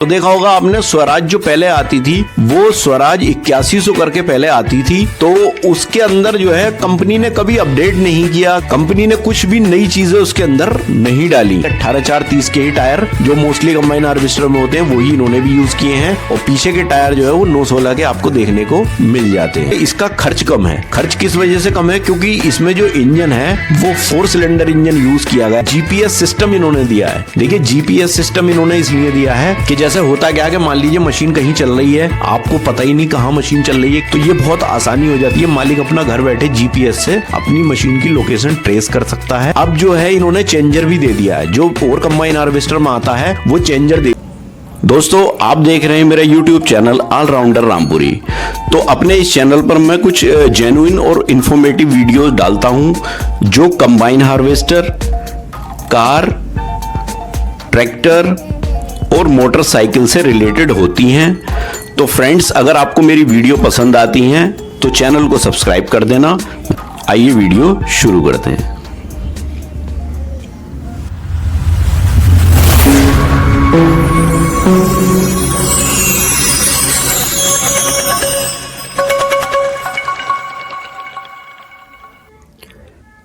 तो देखा होगा आपने स्वराज जो पहले आती थी वो स्वराज 8100 करके पहले आती थी। तो उसके अंदर जो है कंपनी ने कभी अपडेट नहीं किया, कंपनी ने कुछ भी नई चीजें उसके अंदर नहीं डाली। 18/4/30 के ही टायर जो मोस्टली कंबाइन हार्वेस्टर में होते हैं वही इन्होंने भी यूज किए हैं और पीछे के टायर जो है वो 916 के आपको देखने को मिल जाते हैं। इसका खर्च कम है। खर्च किस वजह से कम है? क्योंकि इसमें जो इंजन है वो 4 सिलेंडर इंजन यूज किया गया। जीपीएस सिस्टम इन्होंने दिया है। देखिए जीपीएस सिस्टम इन्होंने इसलिए दिया है कि जैसे होता क्या है कि मान लीजिए मशीन कहीं चल रही है, आपको पता ही नहीं कहाँ मशीन चल रही है, तो ये बहुत आसानी हो जाती है। मालिक अपना घर बैठे जीपीएस से अपनी मशीन की लोकेशन ट्रेस कर सकता है। अब जो है इन्होंने चेंजर भी दे दिया है, जो और कंबाइन हार्वेस्टर में आता है वो चेंजर दे। दोस्तों आप देख रहे हैं मेरा YouTube चैनल ऑलराउंडर रामपुरी। तो अपने इस चैनल पर मैं कुछ जेन्युइन और इंफॉर्मेटिव वीडियोस डालता हूं जो कंबाइन हार्वेस्टर, कार, ट्रैक्टर और मोटरसाइकिल से रिलेटेड होती हैं। तो फ्रेंड्स अगर आपको मेरी वीडियो पसंद आती हैं तो चैनल को सब्सक्राइब कर देना। आइए वीडियो शुरू करते हैं।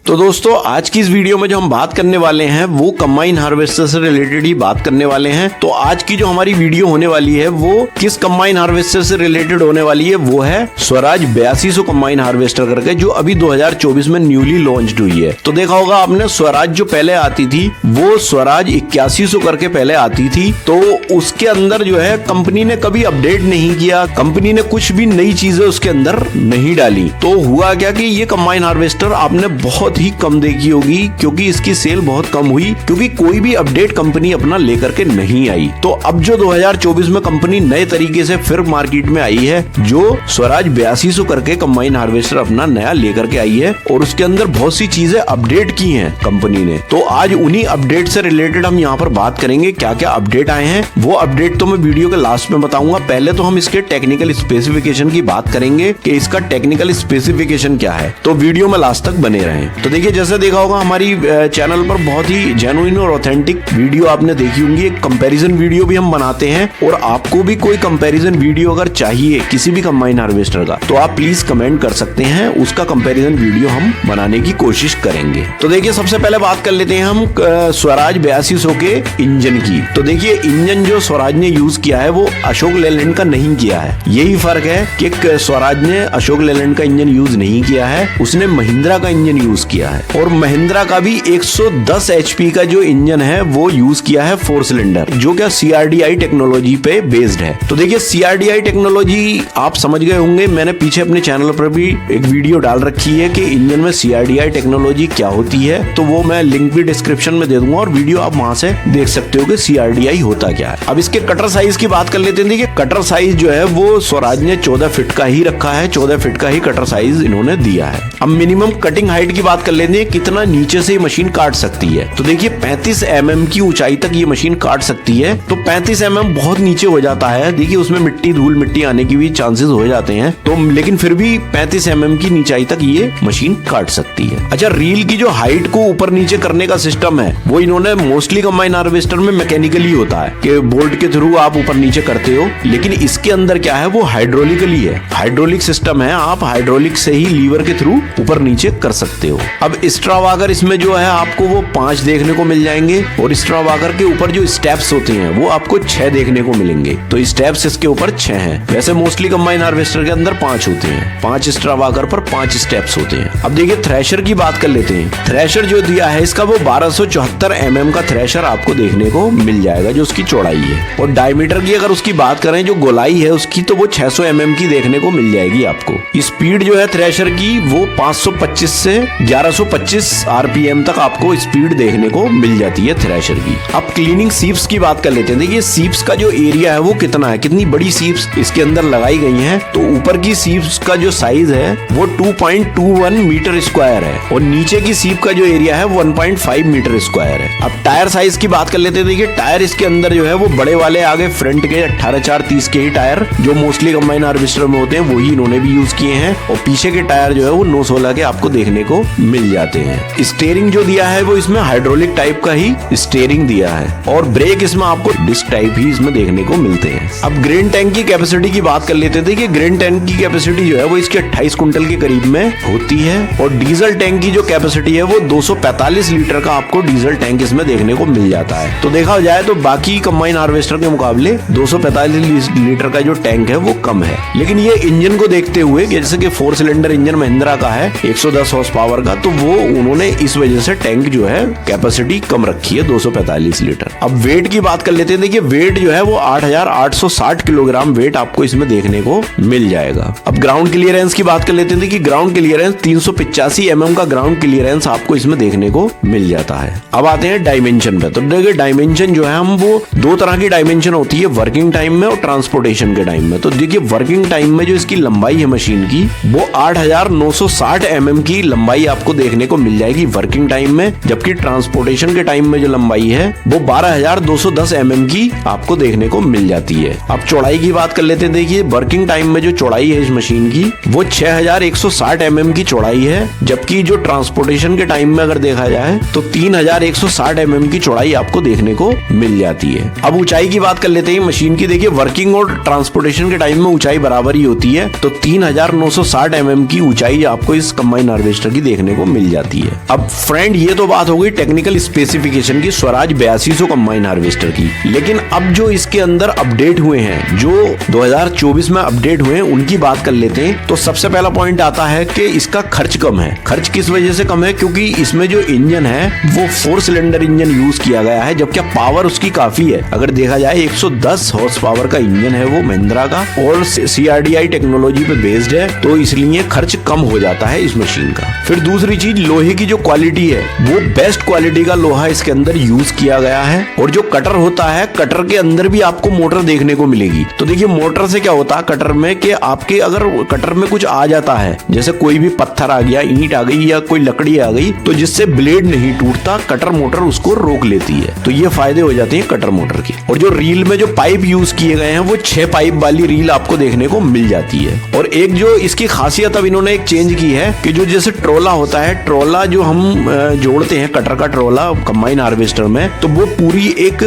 तो दोस्तों आज की इस वीडियो में जो हम बात करने वाले हैं वो कंबाइन हार्वेस्टर से रिलेटेड ही बात करने वाले हैं। तो आज की जो हमारी वीडियो होने वाली है वो किस कंबाइन हार्वेस्टर से रिलेटेड होने वाली है, वो है स्वराज 8200 कंबाइन हार्वेस्टर करके, जो अभी 2024 में न्यूली लॉन्च्ड हुई है। तो देखा होगा आपने स्वराज जो पहले आती थी वो स्वराज 8100 करके पहले आती थी। तो उसके अंदर जो है कंपनी ने कभी अपडेट नहीं किया, कंपनी ने कुछ भी नई चीजें उसके अंदर नहीं डाली। तो हुआ क्या कि ये कंबाइन हार्वेस्टर आपने बहुत ही कम देखी होगी, क्योंकि इसकी सेल बहुत कम हुई, क्योंकि कोई भी अपडेट कंपनी अपना लेकर के नहीं आई। तो अब जो 2024 में कंपनी नए तरीके से फिर मार्केट में आई है, जो स्वराज 8200 करके कंबाइन हार्वेस्टर अपना नया लेकर के आई है और उसके अंदर बहुत सी चीजें अपडेट की हैं कंपनी ने। तो आज उन्हीं अपडेट से रिलेटेड हम यहाँ पर बात करेंगे, क्या क्या अपडेट आए हैं। वो अपडेट तो मैं वीडियो के लास्ट में बताऊंगा। पहले तो हम इसके टेक्निकल स्पेसिफिकेशन की बात करेंगे कि इसका टेक्निकल स्पेसिफिकेशन क्या है। तो वीडियो में लास्ट तक बने रहें। तो देखिए जैसे देखा होगा हमारी चैनल पर बहुत ही जेन्युइन और ऑथेंटिक वीडियो आपने देखी होंगी। एक कंपैरिजन वीडियो भी हम बनाते हैं और आपको भी कोई कंपैरिजन वीडियो अगर चाहिए किसी भी कंबाइन हार्वेस्टर का तो आप प्लीज कमेंट कर सकते हैं, उसका कंपैरिजन वीडियो हम बनाने की कोशिश करेंगे। तो देखिए सबसे पहले बात कर लेते हैं हम स्वराज 8200 के इंजन की। तो देखिए इंजन जो स्वराज ने यूज किया है वो अशोक लेलैंड का नहीं किया है। यही फर्क है कि स्वराज ने अशोक लेलैंड का इंजन यूज नहीं किया है, उसने महिंद्रा का इंजन यूज किया है। और महिंद्रा का भी 110 HP का जो इंजन है वो यूज किया है 4 सिलेंडर, जो क्या CRDI टेक्नोलॉजी पे बेस्ड है। तो देखिए CRDI टेक्नोलॉजी आप समझ गए होंगे, मैंने पीछे अपने चैनल पर भी एक वीडियो डाल रखी है कि इंजन में CRDI टेक्नोलॉजी क्या होती है। तो वो मैं लिंक भी डिस्क्रिप्शन में दे दूंगा और वीडियो आप वहां से देख सकते हो कि CRDI होता क्या है। अब इसके कटर साइज की बात कर लेते हैं। देखिए कटर साइज जो है वो स्वराज ने 14 फीट का ही रखा है, 14 फीट का ही कटर साइज इन्होंने दिया है। अब मिनिमम कटिंग हाइट की बात कर लेते हैं, कितना नीचे से ये मशीन काट सकती है। तो देखिए 35 mm की ऊंचाई तक ये मशीन काट सकती है। तो 35 mm बहुत नीचे हो जाता है। देखिए उसमें मिट्टी धूल मिट्टी आने की भी चांसेस हो जाते हैं, तो लेकिन फिर भी 35 mm की नीचाई तक ये मशीन काट सकती है। अच्छा रील की जो हाइट को ऊपर नीचे करने का सिस्टम है वो इन्होंने मोस्टली कंबाइन हार्वेस्टर में मैकेनिकली होता है कि बोल्ट के थ्रू आप ऊपर नीचे करते हो, लेकिन इसके अंदर क्या है वो हाइड्रोलिकली है। हाइड्रोलिक सिस्टम है, आप हाइड्रोलिक से ही लीवर के थ्रू ऊपर नीचे कर सकते हो। अब स्ट्रा वाकर इसमें जो है आपको वो 5 देखने को मिल जाएंगे और स्ट्रा वाकर के ऊपर जो स्टेप्स होते हैं वो आपको 6 देखने को मिलेंगे। तो स्टेप्स इसके ऊपर 6 हैं। वैसे मोस्टली कंबाइन हार्वेस्टर के अंदर 5 होते हैं, 5 स्ट्रा वाकर पर 5 स्टेप्स होते हैं। अब देखिए थ्रेशर की बात कर लेते हैं। थ्रेशर जो दिया है इसका वो 1274 mm का थ्रेशर आपको देखने को मिल जाएगा, जो उसकी चौड़ाई है। और डायमीटर की अगर उसकी बात करें, जो गोलाई है उसकी, तो वो 600 mm की देखने को मिल जाएगी आपको। स्पीड जो है थ्रेशर की वो 525 से 1125 RPM तक आपको स्पीड देखने को मिल जाती है थ्रेशर की। अब क्लीनिंग सीप्स की बात कर लेते हैं। देखिए सीप्स का जो एरिया है वो कितना है, कितनी बड़ी सीप्स इसके अंदर लगाई गई हैं। तो ऊपर की सीप्स का जो साइज है वो 2.21 मीटर स्क्वायर है और नीचे की सीप का जो एरिया है 1.5 मीटर स्क्वायर है। अब टायर साइज की बात कर लेते हैं। देखिए टायर इसके अंदर जो है वो बड़े वाले आगे फ्रंट के 18/4/30 के ही टायर जो मोस्टली कंबाइन हार्वेस्टर में होते हैं वही इन्होंने भी यूज किए हैं और पीछे के टायर जो है वो 916 के आपको देखने को मिल जाते हैं। स्टीयरिंग जो दिया है वो इसमें हाइड्रोलिक टाइप का ही स्टीयरिंग दिया है और ब्रेक इसमें आपको डिस्क टाइप ही इसमें देखने को मिलते हैं। अब ग्रेन टैंक की कैपेसिटी की बात कर लेते थे कि ग्रेन टैंक की कैपेसिटी जो है वो इसके 28 कुंटल के करीब में होती है और डीजल टैंक की जो कैपेसिटी है वो 245 लीटर का आपको डीजल टैंक इसमें देखने को मिल जाता है। तो देखा जाए तो बाकी कंबाइन हार्वेस्टर के मुकाबले 245 लीटर का जो टैंक है वो कम है। लेकिन ये इंजन को देखते हुए जैसे कि 4 सिलेंडर इंजन महिंद्रा का है 110 हॉर्स पावर का, तो वो उन्होंने इस वजह से टैंक जो है कैपेसिटी कम रखी है 245 लीटर। अब वेट की बात कर लेते हैं। देखिए वेट जो है वो 8860 किलोग्राम वेट आपको इसमें देखने को मिल जाएगा। अब ग्राउंड क्लियरेंस की बात कर लेते हैं कि ग्राउंड क्लियरेंस 385 mm का ग्राउंड क्लियरेंस आपको इसमें देखने को मिल जाता है। अब आते हैं डायमेंशन पे। तो देखिए डायमेंशन जो है हम वो दो तरह की डायमेंशन होती है, वर्किंग टाइम में और ट्रांसपोर्टेशन के टाइम में। तो देखिए वर्किंग टाइम में जो इसकी लंबाई है मशीन की वो 8960 mm की लंबाई आपको देखने को मिल जाएगी वर्किंग टाइम में, जबकि ट्रांसपोर्टेशन के टाइम में जो लंबाई है वो 12210 mm की आपको देखने को मिल जाती है। अब चौड़ाई की बात कर लेते हैं। देखिए वर्किंग टाइम में जो चौड़ाई है इस मशीन की वो 6160 mm की चौड़ाई है, जबकि जो ट्रांसपोर्टेशन के टाइम में अगर देखा जाए तो 3160 mm की चौड़ाई आपको देखने को मिल जाती है। अब ऊंचाई की बात कर लेते हैं मशीन की। देखिए वर्किंग और ट्रांसपोर्टेशन के टाइम में ऊंचाई बराबर ही होती है, तो 3960 mm की ऊंचाई आपको इस कंबाइन हार्वेस्टर की देखने को मिल जाती है। अब फ्रेंड ये तो बात हो गई टेक्निकल स्पेसिफिकेशन की स्वराज 8200 कंबाइन हार्वेस्टर की। लेकिन अब जो इसके अंदर अपडेट हुए हैं, जो 2024 में अपडेट हुए हैं, उनकी बात कर लेते हैं। तो सबसे पहला पॉइंट आता है कि इसका खर्च कम है। खर्च किस वजह से कम है? क्योंकि इसमें जो इंजन है वो 4 सिलेंडर इंजन यूज किया गया है, जबकि पावर उसकी काफी है। अगर देखा जाए 110 हॉर्स पावर का इंजन है वो महिंद्रा का और CRDI टेक्नोलॉजी पे बेस्ड है, तो इसलिए खर्च कम हो जाता है इस मशीन का। फिर दूसरी चीज लोहे की जो क्वालिटी है वो बेस्ट क्वालिटी का लोहा इसके अंदर यूज किया गया है और जो कटर होता है कटर के अंदर भी आपको मोटर देखने को मिलेगी। तो देखिए मोटर से क्या होता है कटर में कि आपके अगर कटर में कुछ आ जाता है, जैसे कोई भी पत्थर आ गया, ईंट आ गई या कोई लकड़ी आ गई, तो जिससे ब्लेड नहीं टूटता कटर मोटर उसको रोक लेती है। तो ये फायदे हो जाते हैं कटर मोटर के। और जो रील में जो पाइप यूज किए गए हैं वो 6 पाइप वाली रील आपको देखने को मिल जाती है। और एक जो इसकी खासियत अब इन्होंने एक चेंज की है कि जो जैसे ट्रोला होता है, ट्रोला जो हम जोड़ते हैं कटर का ट्रोला कंबाइन हार्वेस्टर में, तो वो पूरी एक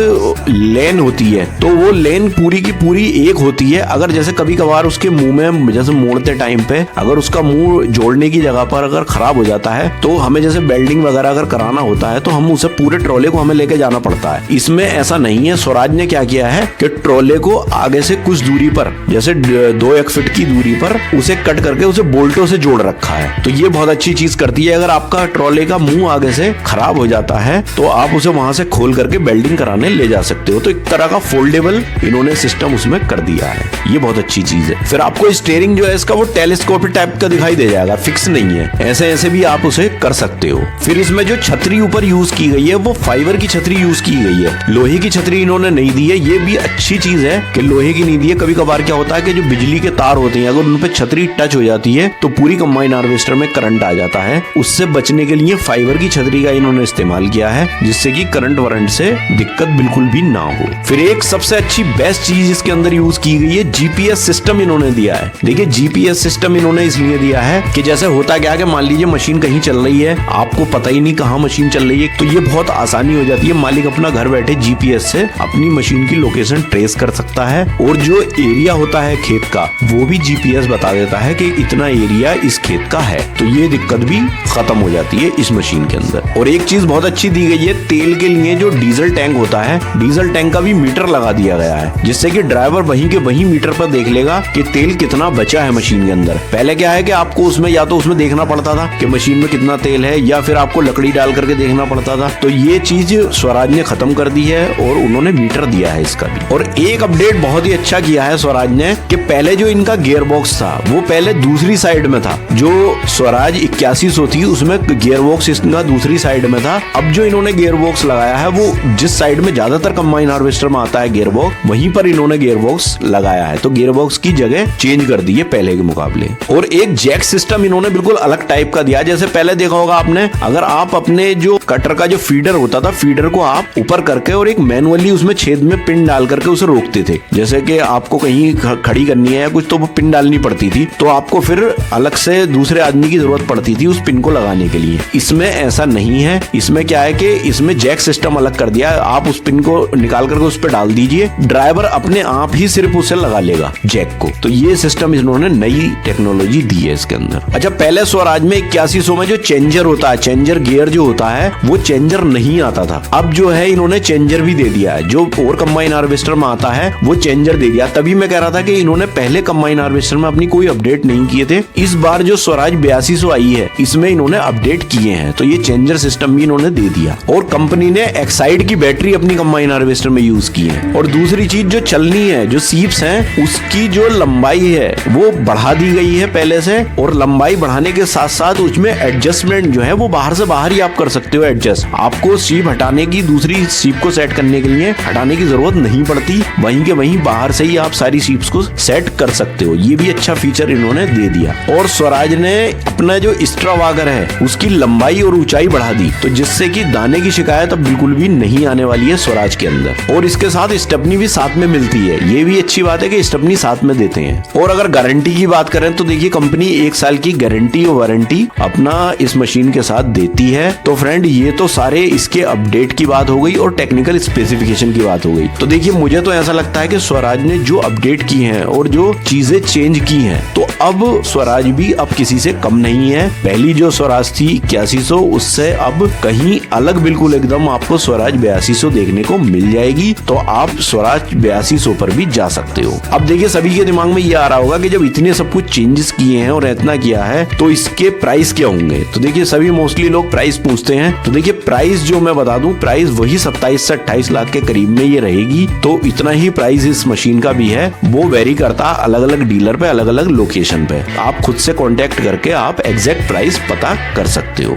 लेन होती है, तो वो लेन पूरी की पूरी एक होती है। अगर जैसे कभी कभार उसके मुंह में जैसे मोड़ते टाइम पे अगर उसका मुंह जोड़ने की जगह पर अगर खराब हो जाता है तो हमें जैसे बेल्डिंग वगैरह अगर कराना होता है तो हम उसे पूरे ट्रोले को हमें लेके जाना पड़ता है। इसमें ऐसा नहीं है। स्वराज ने क्या किया है कि ट्रोले को आगे से कुछ दूरी पर जैसे 2-1 फीट की दूरी पर उसे कट करके उसे बोल्टों से जोड़ रखा है। तो ये बहुत अच्छी चीज करती है। अगर आपका ट्रोले का मुंह आगे से खराब हो जाता है तो आप उसे वहां से खोल करके बेल्डिंग कराने ले जा सकते हो। तो एक तरह का फोल्डेबल इन्होंने सिस्टम उसमें कर दिया है, ये बहुत अच्छी चीज है। फिर आपको स्टीयरिंग जो है इसका वो टेलीस्कोपिक टाइप का दिखाई दे जाएगा, फिक्स नहीं है, ऐसे ऐसे भी आप उसे कर सकते हो। फिर इसमें जो छतरी ऊपर यूज की गई है वो फाइबर की छतरी यूज की गई है, लोहे की छतरी इन्होंने नहीं दी है। ये भी अच्छी चीज है कि लोहे की नहीं दी है। कभी कभार क्या होता है कि जो बिजली के तार होते हैं अगर उन पे छतरी टच हो जाती है तो पूरी कंबाइन हार्वेस्टर में करंट आ जाता है। उससे बचने के लिए फाइबर की छतरी का इन्होंने इस्तेमाल किया है, जिससे कि करंट वरंट से दिक्कत बिल्कुल भी ना हो। फिर एक सबसे अच्छी बेस्ट चीज इसके अंदर यूज की गई है, GPS सिस्टम इन्होंने दिया है। देखिए GPS सिस्टम इन्होंने इसलिए दिया है कि जैसे होता क्या है कि मान लीजिए मशीन कहीं चल रही है, आपको पता ही नहीं कहाँ मशीन चल रही है, तो ये बहुत आसानी हो जाती है। मालिक अपना घर बैठे GPS से अपनी मशीन की लोकेशन ट्रेस कर सकता है और जो एरिया होता है खेत का वो भी GPS बता देता है कि इतना एरिया इस खेत का है। तो ये दिक्कत भी खत्म हो जाती है इस मशीन के अंदर। और एक चीज बहुत अच्छी दी गई है, तेल के लिए जो डीजल टैंक होता है, डीजल टैंक का भी मीटर लगा दिया गया है, जिससे कि ड्राइवर वहीं के वहीं मीटर पर देख लेगा कि तेल कितना बचा है मशीन के अंदर। पहले क्या है कि आपको उसमें या तो उसमें देखना पड़ता था कि मशीन में कितना तेल है, या फिर आपको लकड़ी डाल करके देखना पड़ता था। तो ये चीज स्वराज ने खत्म कर दी है और उन्होंने मीटर दिया है इसका भी। और एक अपडेट बहुत ही अच्छा किया है स्वराज ने कि पहले जो इनका गियर बॉक्स था वो पहले दूसरी साइड में था। जो स्वराज 8100 थी उसमें गियर बॉक्स इसका दूसरी साइड में था। अब जो इन्होंने गियर बॉक्स लगाया है वो जिस साइड में ज्यादातर कंबाइन हार्वेस्टर में आता है गियर बॉक्स, वहीं पर इन्होंने गियर बॉक्स लगाया है। तो गियर बॉक्स की जगह चेंज कर दी है पहले के मुकाबले। और एक जैक सिस्टम इन्होंने बिल्कुल अलग टाइप का दिया। जैसे पहले देखा होगा आपने, अगर आप अपने जो कटर का जो फीडर होता था, फीडर को आप ऊपर करके और एक मैनुअली उसमें छेद में पिन डाल करके उसे रोकते थे। जैसे कि आपको कहीं खड़ी करनी है या कुछ तो वो पिन डालनी पड़ती थी, तो आपको फिर अलग से दूसरे आदमी की जरूरत पड़ती थी उस पिन पिन को लगाने के लिए। इसमें ऐसा नहीं है, इसमें क्या है कि इसमें जैक सिस्टम अलग कर दिया है। आप उस पिन को निकाल करके उस पर डाल दीजिए, ड्राइवर अपने आप ही सिर्फ उसे लगा लेगा जैक को। तो ये सिस्टम इन्होंने नई टेक्नोलॉजी दी है इसके अंदर। अच्छा, पहले स्वराज में 8100 में जो चेंजर होता है, चेंजर गियर जो होता है, वो चेंजर नहीं आता था। अब जो है इन्होंने चेंजर भी दे दिया है। जो और कंबाइन हार्वेस्टर में आता है वो चेंजर दे दिया। तभी मैं कह रहा था कि इन्होंने पहले कंबाइन हार्वेस्टर में अपनी कोई अपडेट नहीं किए थे। इस बार जो स्वराज 8200 आई है इसमें इन्होंने अपडेट किए हैं, तो ये चेंजर सिस्टम भी इन्होंने दे दिया। और कंपनी ने एक्साइड की बैटरी अपनी कंबाइन हार्वेस्टर में यूज की है। और दूसरी चीज जो चलनी है, जो सीप्स हैं, उसकी जो लंबाई है वो बढ़ा दी गई है पहले से। और लंबाई बढ़ाने के साथ साथ उसमें एडजस्टमेंट जो है वो बाहर से बाहर ही आप कर सकते हो एडजस्ट। आपको सीप हटाने की, दूसरी सीप को सेट करने के लिए हटाने की जरूरत नहीं पड़ती, वहीं के वहीं बाहर से ही आप सारी सीप्स को सेट कर सकते हो। ये भी अच्छा फीचर इन्होंने दे दिया। और स्वराज ने अपना जो एक्स्ट्रावागर है उसकी लंबाई और ऊंचाई बढ़ा दी, तो जिससे कि दाने की शिकायत अब बिल्कुल भी नहीं आने वाली है स्वराज के अंदर। और इसके साथ स्टेपनी भी साथ में मिलती है, ये भी अच्छी बात है कि स्टेपनी साथ में देते हैं। और अगर गारंटी की बात करें तो देखिए कंपनी 1 साल की गारंटी और वारंटी अपना इस मशीन के साथ देती है। तो फ्रेंड, ये तो सारे इसके अपडेट की बात हो गई और टेक्निकल स्पेसिफिकेशन की बात हो गई। तो देखिए मुझे तो ऐसा लगता है कि स्वराज ने जो अपडेट की हैं और जो चीजें चेंज की हैं, तो अब स्वराज भी अब किसी से कम नहीं है। पहली जो स्वराज थी 8100, उससे अब कहीं अलग बिल्कुल एकदम आपको स्वराज 8200 देखने को मिल जाएगी। तो आप स्वराज 8200 पर भी जा सकते हो। अब देखिए सभी के दिमाग में ये आ रहा होगा कि जब इतने सब कुछ चेंजेस किए हैं और इतना किया है तो इसके प्राइस क्या होंगे। तो देखिए सभी मोस्टली लोग प्राइस पूछते हैं। तो देखिए प्राइस जो मैं बता दूं, प्राइस वही 27 से 28 लाख के करीब में ये रहेगी। तो इतना ही प्राइस इस मशीन का भी है। वो वेरी करता अलग अलग डीलर पे, अलग अलग लोकेशन पे। आप खुद से कांटेक्ट करके आप एग्जैक्ट प्राइस पता कर सकते हो।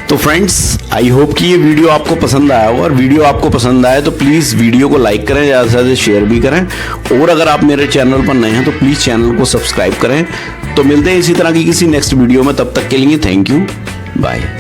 तो फ्रेंड्स, आई होप कि ये वीडियो आपको पसंद आया हो। और वीडियो आपको पसंद आए तो प्लीज़ वीडियो को लाइक करें, ज़्यादा से ज़्यादा शेयर भी करें। और अगर आप मेरे चैनल पर नए हैं तो प्लीज़ चैनल को सब्सक्राइब करें। तो मिलते हैं इसी तरह की किसी नेक्स्ट वीडियो में, तब तक के लिए थैंक यू, बाय।